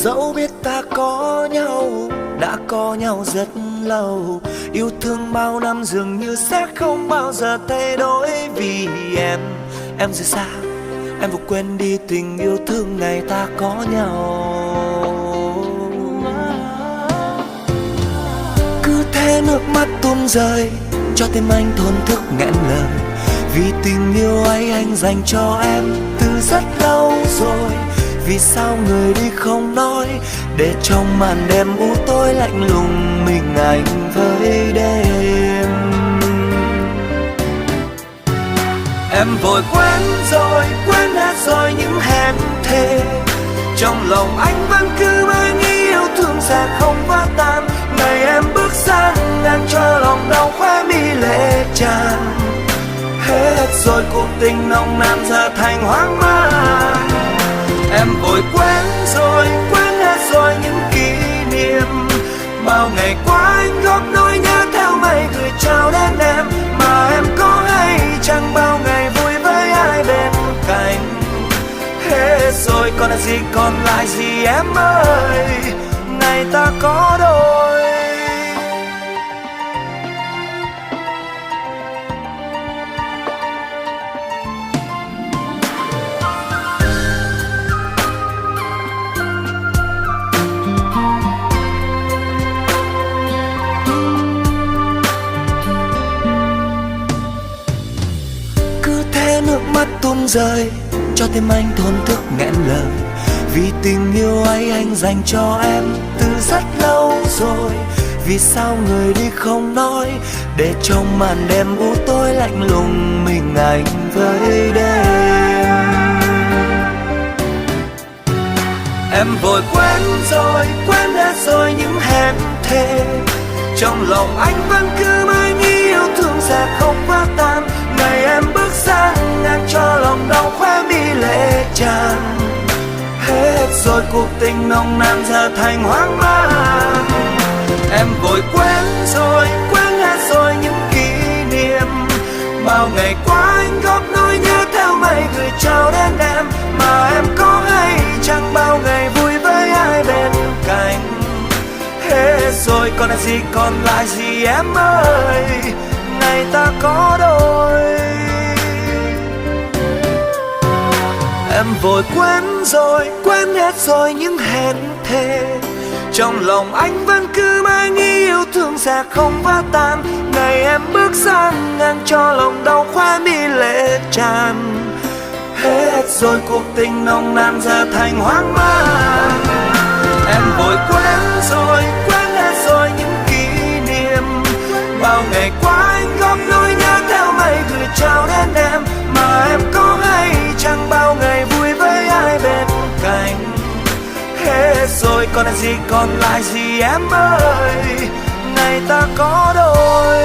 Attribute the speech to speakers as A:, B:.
A: Dẫu biết ta có nhau, đã có nhau rất lâu, yêu thương bao năm dường như sẽ không bao giờ thay đổi. Vì em rời xa, em vừa quên đi tình yêu thương ngày ta có nhau. Cứ thế nước mắt tuôn rơi, cho tim anh thổn thức nghẹn lời. Vì tình yêu ấy anh dành cho em từ rất lâu rồi. Vì sao người đi không nói, để trong màn đêm u tối lạnh lùng mình anh với đêm. Em vội quên hết rồi những hẹn thề. Trong lòng anh vẫn cứ mãi nghĩ yêu thương sẽ không vỡ tan. Ngày em bước sang ngang cho lòng đau khóe mi lệ tràn. Hết rồi cuộc tình nồng nàn giờ thành hoang mang. Em vội quên hết rồi những kỷ niệm. Bao ngày qua anh góp nỗi nhớ theo mây gửi trao đến em. Mà em có hay chẳng bao ngày vui với ai bên cạnh. Hết rồi còn là gì, còn lại gì em ơi, ngày ta có đôi. Nước mắt tuôn rơi, cho tim anh thổn thức nghẹn lời. Vì tình yêu ấy anh dành cho em từ rất lâu rồi. Vì sao người đi không nói, để trong màn đêm u tối lạnh lùng mình anh với đêm. Em vội quên hết rồi những hẹn thề. Trong lòng anh vẫn cứ mãi nghĩ yêu thương sẽ không vỡ tan. Ngày em bước sang ngang cho lòng đau khóe mi lệ tràn. Hết rồi cuộc tình nồng nàn giờ thành hoang mang. Em vội quên hết rồi những kỷ niệm. Bao ngày qua anh góp nỗi nhớ theo mây gửi trao đến em. Mà em có hay chẳng bao ngày vui với ai bên cạnh. Hết rồi còn là gì, còn lại gì em ơi, ngày ta có đôi. Em vội quên hết rồi những hẹn thề. Trong lòng anh vẫn cứ mãi nghĩ yêu thương sẽ không vỡ tan. Ngày em bước sang ngang cho lòng đau khóe mi lệ tràn. Hết rồi cuộc tình nồng nàn giờ thành hoang mang. Em vội quên hết rồi những kỷ niệm. Bao ngày qua anh góp nỗi nhớ theo mây gửi trao đến em. Mà em có hay chẳng bao ngày vui với ai bên cạnh. Hết rồi còn là gì, còn lại gì em ơi, ngày ta có đôi.